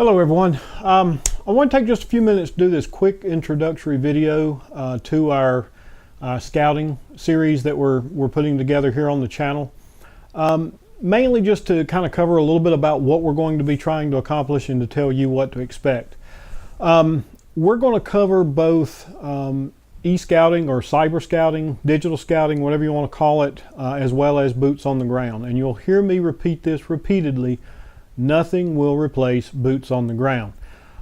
Hello everyone. I want to take just a few minutes to do this quick introductory video to our scouting series that we're putting together here on the channel. Mainly just to kind of cover a little bit about what we're going to be trying to accomplish and to tell you what to expect. We're going to cover both e-scouting or cyber scouting, digital scouting, whatever you want to call it, as well as boots on the ground. And you'll hear me repeat this repeatedly. Nothing will replace boots on the ground.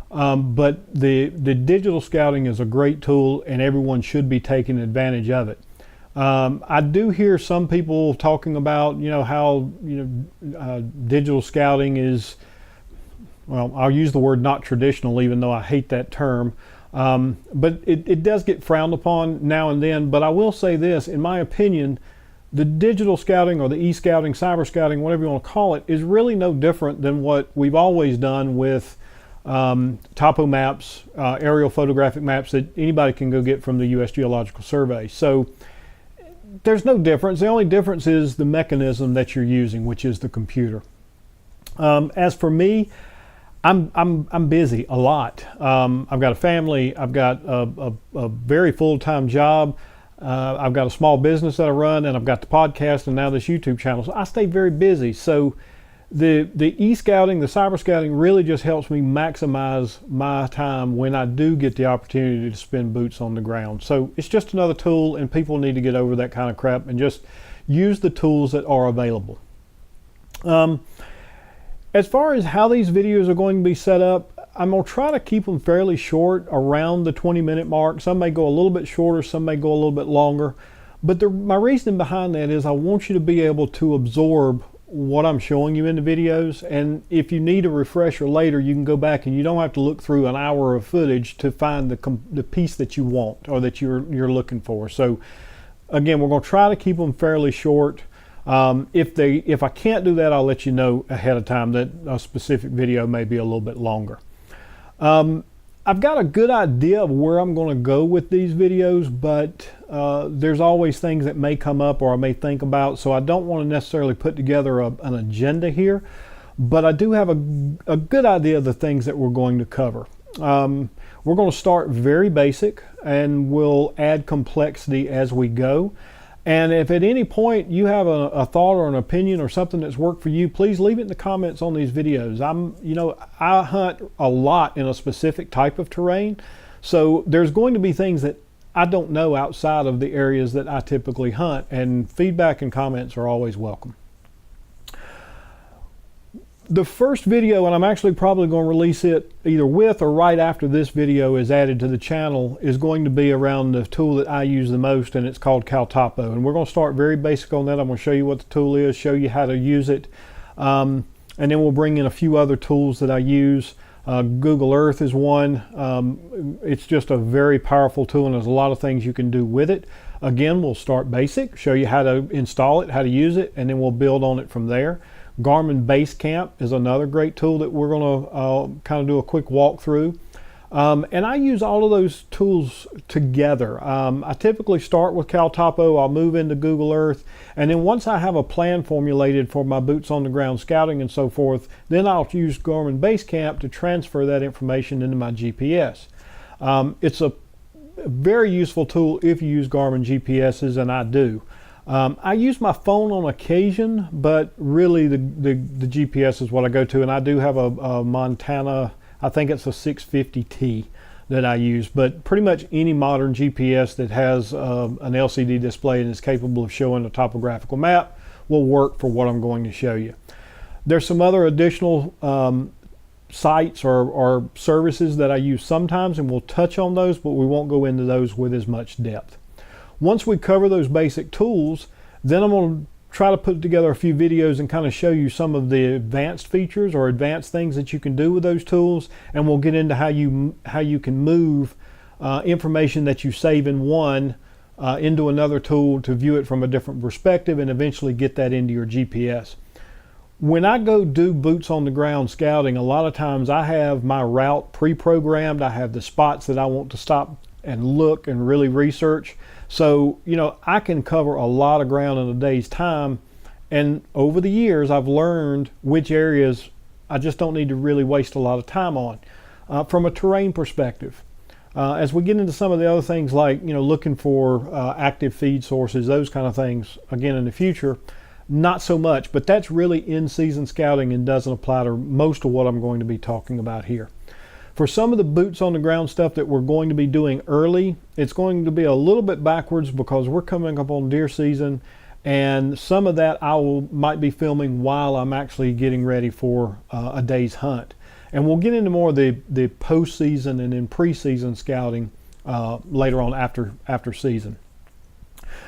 But the digital scouting is a great tool and everyone should be taking advantage of it. I do hear some people talking about, how, digital scouting is, well, I'll use the word not traditional, even though I hate that term. But it does get frowned upon now and then. But I will say this, in my opinion, the digital scouting or the e-scouting, cyber scouting, whatever you want to call it, is really no different than what we've always done with topo maps, aerial photographic maps that anybody can go get from the U.S. Geological Survey. So there's no difference. The only difference is the mechanism that you're using, which is the computer. As for me, I'm busy a lot. I've got a family. I've got a very full-time job. I've got a small business that I run, and I've got the podcast and now this YouTube channel. So I stay very busy. So the e-scouting, the cyber scouting really just helps me maximize my time when I do get the opportunity to spend boots on the ground. So it's just another tool, and people need to get over that kind of crap and just use the tools that are available. As far as how these videos are going to be set up, I'm going to try to keep them fairly short, around the 20-minute mark. Some may go a little bit shorter, some may go a little bit longer. But my reasoning behind that is I want you to be able to absorb what I'm showing you in the videos. And if you need a refresher later, you can go back and you don't have to look through an hour of footage to find the piece that you want or that you're looking for. So again, we're going to try to keep them fairly short. If I can't do that, I'll let you know ahead of time that a specific video may be a little bit longer. I've got a good idea of where I'm going to go with these videos, but there's always things that may come up or I may think about, so I don't want to necessarily put together an agenda here, but I do have a good idea of the things that we're going to cover. We're going to start very basic, and we'll add complexity as we go. And if at any point you have a thought or an opinion or something that's worked for you, please leave it in the comments on these videos. I hunt a lot in a specific type of terrain, so there's going to be things that I don't know outside of the areas that I typically hunt, and feedback and comments are always welcome. The first video, and I'm actually probably going to release it either with or right after this video is added to the channel, is going to be around the tool that I use the most, and it's called CalTopo. And we're going to start very basic on that. I'm going to show you what the tool is, show you how to use it, and then we'll bring in a few other tools that I use. Google Earth is one. It's just a very powerful tool, and there's a lot of things you can do with it. Again, we'll start basic, show you how to install it, how to use it, and then we'll build on it from there. Garmin Basecamp is another great tool that we're going to kind of do a quick walkthrough. And I use all of those tools together. I typically start with CalTopo, I'll move into Google Earth, and then once I have a plan formulated for my boots on the ground scouting and so forth, then I'll use Garmin Basecamp to transfer that information into my GPS. It's a very useful tool if you use Garmin GPSs, and I do. I use my phone on occasion, but really the GPS is what I go to, and I do have a Montana, I think it's a 650T that I use, but pretty much any modern GPS that has an LCD display and is capable of showing a topographical map will work for what I'm going to show you. There's some other additional sites or services that I use sometimes, and we'll touch on those, but we won't go into those with as much depth. Once we cover those basic tools, then I'm going to try to put together a few videos and kind of show you some of the advanced features or advanced things that you can do with those tools, and we'll get into how you can move information that you save in one into another tool to view it from a different perspective and eventually get that into your GPS. When I go do boots on the ground scouting, a lot of times I have my route pre-programmed. I have the spots that I want to stop and look and really research. So, I can cover a lot of ground in a day's time, and over the years I've learned which areas I just don't need to really waste a lot of time on. From a terrain perspective, as we get into some of the other things like, looking for active feed sources, those kind of things, again in the future, not so much, but that's really in-season scouting and doesn't apply to most of what I'm going to be talking about here. For some of the boots on the ground stuff that we're going to be doing early, it's going to be a little bit backwards because we're coming up on deer season, and some of that might be filming while I'm actually getting ready for a day's hunt. And we'll get into more of the post-season and then pre-season scouting later on after season.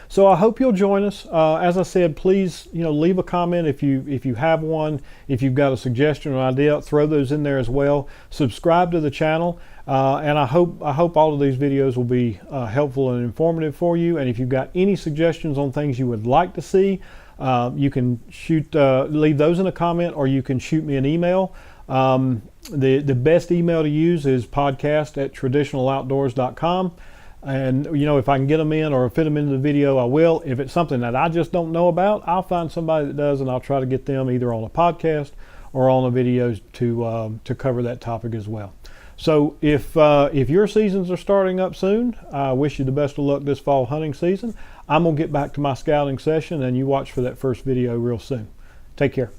So I hope you'll join us. As I said, please leave a comment if you have one. If you've got a suggestion or idea, throw those in there as well. Subscribe to the channel, and I hope all of these videos will be helpful and informative for you. And if you've got any suggestions on things you would like to see, you can leave those in a comment, or you can shoot me an email. The best email to use is podcast@traditionaloutdoors.com. And if I can get them in or fit them into the video, I will. If it's something that I just don't know about, I'll find somebody that does, and I'll try to get them either on a podcast or on a video to cover that topic as well. So if your seasons are starting up soon, I wish you the best of luck this fall hunting season. I'm gonna get back to my scouting session, and you watch for that first video real soon. Take care.